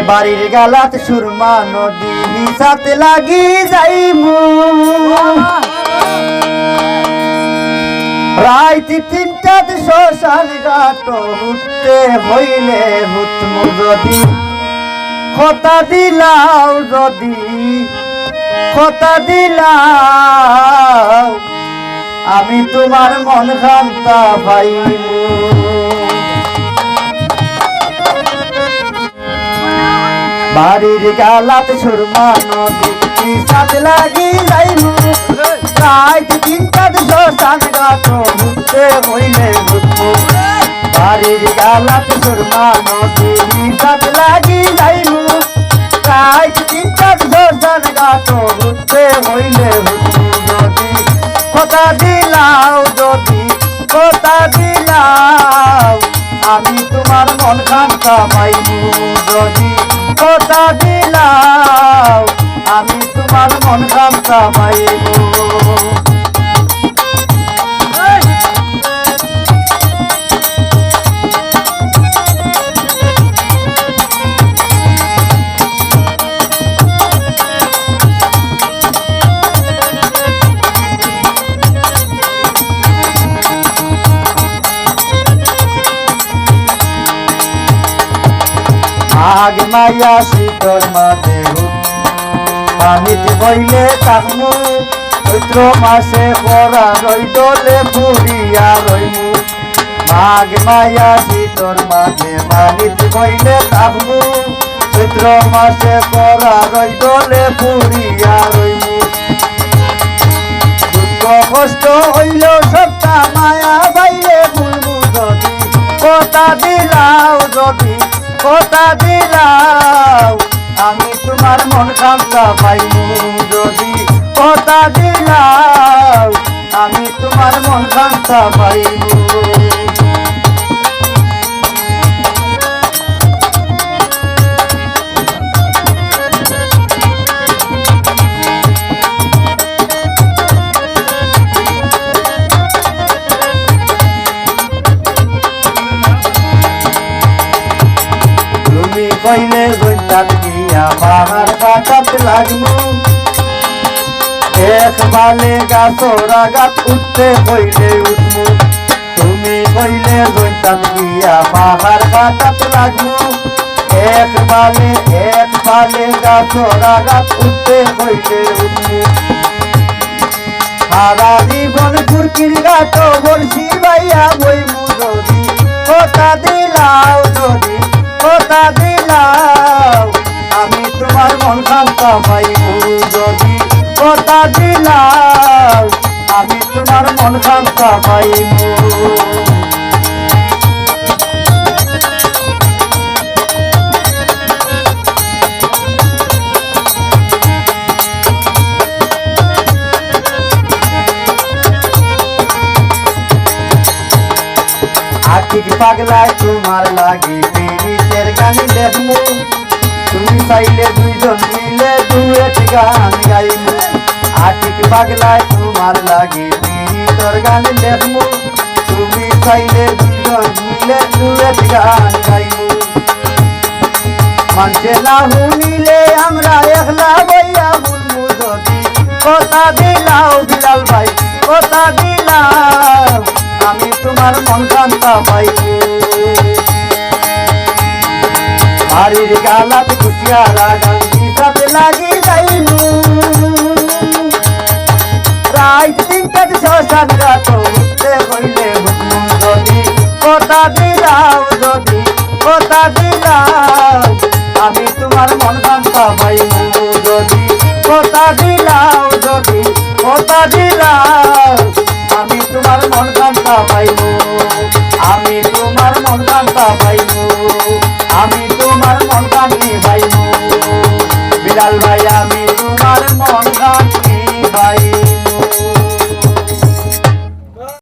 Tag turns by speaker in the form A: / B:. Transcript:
A: বাড়ির গালাত সুরমা নদী নিশাতে লাগি যাইমু রাইতি 3টাতে শ্মশান ঘাট উঠতে হইলে হুতমু যদি কথা দিলাও যদি কথা দিলাও আমি তোমার মন খান্তা পাইমু বাড়ির গালাতে সুরমা নদী নিশাতে লাগি যাইমু রাইত 3টাতে শ্মশান ঘাট উঠতে হইলে হুতমু বাড়ির গালাতে সুরমা নদী নিশাতে লাগি যাইমু রাইত 3টাতে শ্মশান ঘাট উঠতে হইলে হুতমু যদি কথা দিলাও যদি কথা দিলাও আমি তোমার মন খান্তা পাইমু যদি কথা দিলাও আমি তোমার মন খান্তা পাইমু আগে মাইয়া শীতর মাঝে পানিতে বইলে থাকমু চৈত্র মাসে পরা রইদলে পুরিয়া রইমু মাঘ মাইয়া শীতর মাঝে পানিতে বইলে থাকমু চৈত্র মাসে পরা রইদলে পুরিয়া রইমু দুঃখ কষ্ট হইল সবটা মায়া বাইলে ভুলবু যদি কথা দিলাও যদি কথা দিলাও আমি তোমার মন খান্তা পাইমু যদি কথা দিলাও আমি তোমার মন খান্তা পাইমু কইলে জৈতাত গিয়া পাহাড় কাটাতে লাগমু এক বালে গাছরা গাছ উঠতে হইলে উঠমু তুমি কইলে জৈতাত গিয়া পাহাড় কাটাতে লাগমু এক বালে গাছরা গাছ উঠতে হইলে উঠমু সারা জীবন কুরকির গাছ বলছি ভাইয়া বইমু যদি কথা দিলাও যদি কথা দিলাও আমি তোমার মন খান্তা পাইমু যদি কথা দিলাও আমি তোমার মন খান্তা পাইমু আখিক পাগলায় তোমার লাগি পীড়িতের গান লেখমু তুমি চাইলে দুইজন মিলে দুয়েট গান গাইমু আখিক পাগলায় তোমার লাগি পীড়িতের গান লেখমু তুমি চাইলে দুইজন মিলে দুয়েট গান গাইমু মানুষে না শুনিলে আমরা একলা বইয়া বলমু যদি কথা দিলাও বিলাল ভাই কথা দিলাও আমি তোমার মন খান্তা পাইমু বাড়ির গালাত কুচিয়ারা গান নিশাতে লাগি যাইমু রাইত 3টাতে শ্মশান ঘাট উঠতে হইলে হুতমু যদি কথা দিলাও যদি কথা দিলাও আমি তোমার মন খান্তা পাইমু যদি কথা দিলাও